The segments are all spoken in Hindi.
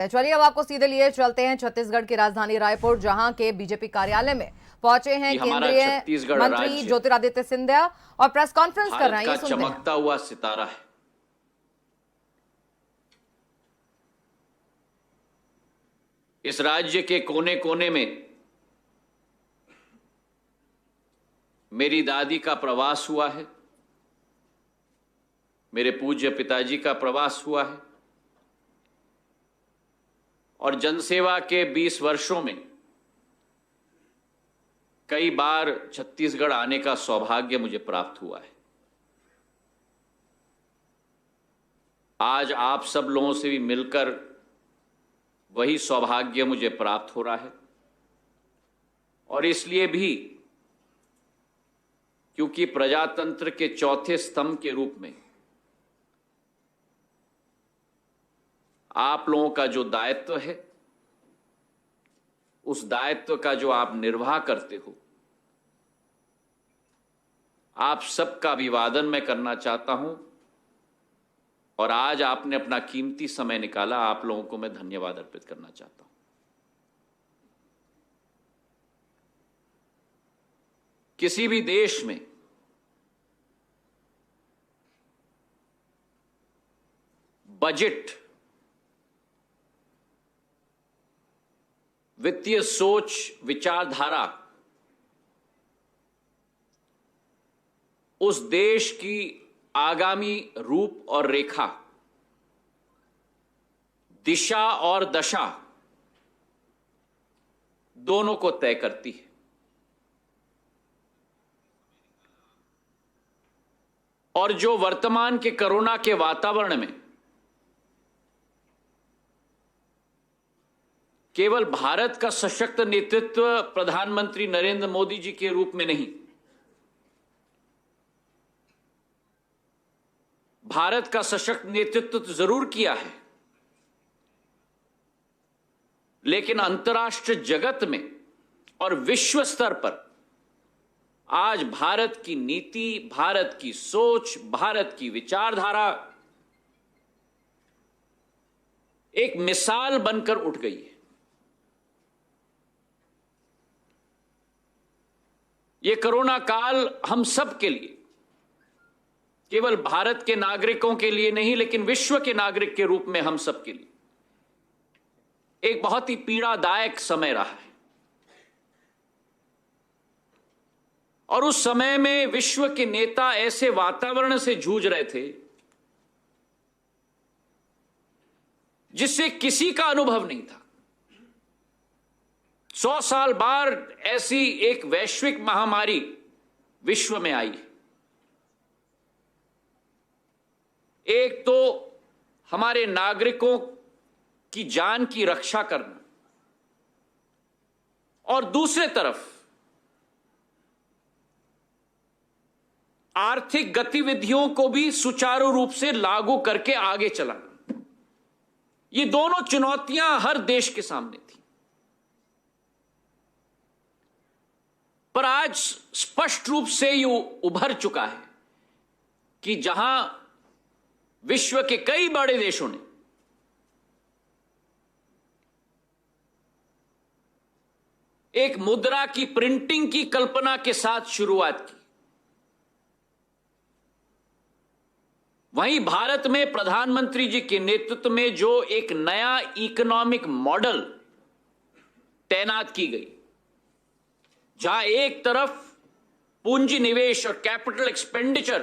चलिए अब आपको सीधे लिए चलते हैं छत्तीसगढ़ की राजधानी रायपुर, जहां के बीजेपी कार्यालय में पहुंचे हैं केंद्रीय मंत्री ज्योतिरादित्य सिंधिया और प्रेस कॉन्फ्रेंस कर रहे हैं। ये सुनते हैं। चमकता हुआ सितारा है। इस राज्य के कोने कोने में मेरी दादी का प्रवास हुआ है, मेरे पूज्य पिताजी का प्रवास हुआ है और जनसेवा के 20 वर्षों में कई बार छत्तीसगढ़ आने का सौभाग्य मुझे प्राप्त हुआ है। आज आप सब लोगों से भी मिलकर वही सौभाग्य मुझे प्राप्त हो रहा है और इसलिए भी क्योंकि प्रजातंत्र के चौथे स्तंभ के रूप में आप लोगों का जो दायित्व है, उस दायित्व का जो आप निर्वाह करते हो, आप सबका अभिवादन मैं करना चाहता हूं और आज आपने अपना कीमती समय निकाला, आप लोगों को मैं धन्यवाद अर्पित करना चाहता हूं। किसी भी देश में बजट, वित्तीय सोच, विचारधारा उस देश की आगामी रूप और रेखा, दिशा और दशा दोनों को तय करती है। और जो वर्तमान के कोरोना के वातावरण में केवल भारत का सशक्त नेतृत्व प्रधानमंत्री नरेंद्र मोदी जी के रूप में नहीं, भारत का सशक्त नेतृत्व तो जरूर किया है, लेकिन अंतर्राष्ट्रीय जगत में और विश्व स्तर पर आज भारत की नीति, भारत की सोच, भारत की विचारधारा एक मिसाल बनकर उठ गई है। ये कोरोना काल हम सब के लिए, केवल भारत के नागरिकों के लिए नहीं, लेकिन विश्व के नागरिक के रूप में हम सब के लिए एक बहुत ही पीड़ादायक समय रहा है। और उस समय में विश्व के नेता ऐसे वातावरण से जूझ रहे थे जिससे किसी का अनुभव नहीं था। 100 साल बाद ऐसी एक वैश्विक महामारी विश्व में आई। एक तो हमारे नागरिकों की जान की रक्षा करना और दूसरे तरफ आर्थिक गतिविधियों को भी सुचारू रूप से लागू करके आगे चलाना। ये दोनों चुनौतियां हर देश के सामने थी। पर आज स्पष्ट रूप से ये उभर चुका है कि जहां विश्व के कई बड़े देशों ने एक मुद्रा की प्रिंटिंग की कल्पना के साथ शुरुआत की, वहीं भारत में प्रधानमंत्री जी के नेतृत्व में जो एक नया इकोनॉमिक मॉडल तैनात की गई, जहां एक तरफ पूंजी निवेश और कैपिटल एक्सपेंडिचर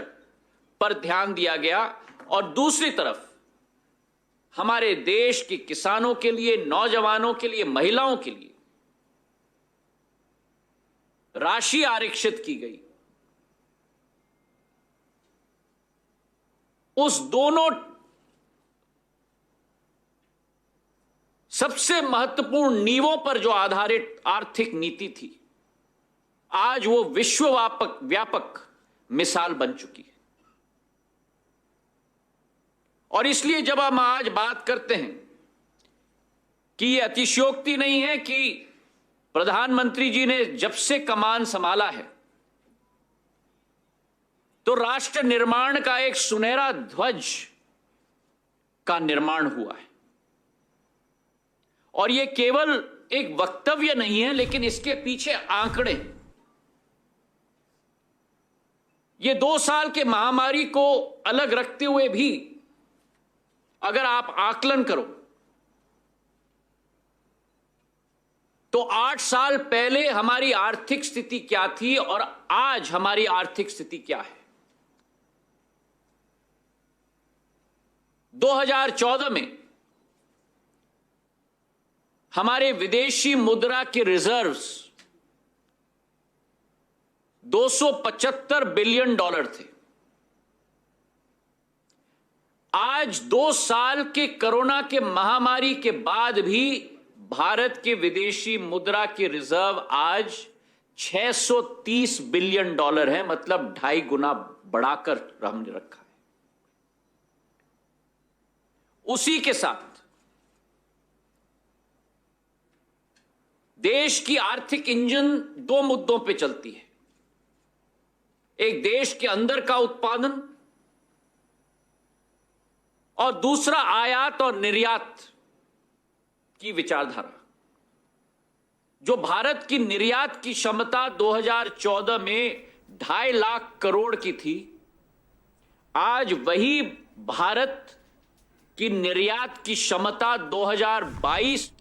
पर ध्यान दिया गया और दूसरी तरफ हमारे देश के किसानों के लिए, नौजवानों के लिए, महिलाओं के लिए राशि आरक्षित की गई। उस दोनों सबसे महत्वपूर्ण नींवों पर जो आधारित आर्थिक नीति थी, आज वो विश्व व्यापक मिसाल बन चुकी है। और इसलिए जब हम आज बात करते हैं कि यह अतिशयोक्ति नहीं है कि प्रधानमंत्री जी ने जब से कमान संभाला है तो राष्ट्र निर्माण का एक सुनहरा ध्वज का निर्माण हुआ है। और ये केवल एक वक्तव्य नहीं है, लेकिन इसके पीछे आंकड़े। ये 2 साल के महामारी को अलग रखते हुए भी अगर आप आकलन करो तो 8 साल पहले हमारी आर्थिक स्थिति क्या थी और आज हमारी आर्थिक स्थिति क्या है। 2014 में हमारे विदेशी मुद्रा के रिजर्व्स $275 बिलियन थे। आज 2 साल के कोरोना के महामारी के बाद भी भारत के विदेशी मुद्रा के रिजर्व आज $630 बिलियन है, मतलब 2.5 गुना बढ़ाकर हमने रखा है। उसी के साथ देश की आर्थिक इंजन 2 मुद्दों पे चलती है। एक देश के अंदर का उत्पादन और दूसरा आयात और निर्यात की विचारधारा। जो भारत की निर्यात की क्षमता 2014 में 2.5 लाख करोड़ की थी, आज वही भारत की निर्यात की क्षमता 2022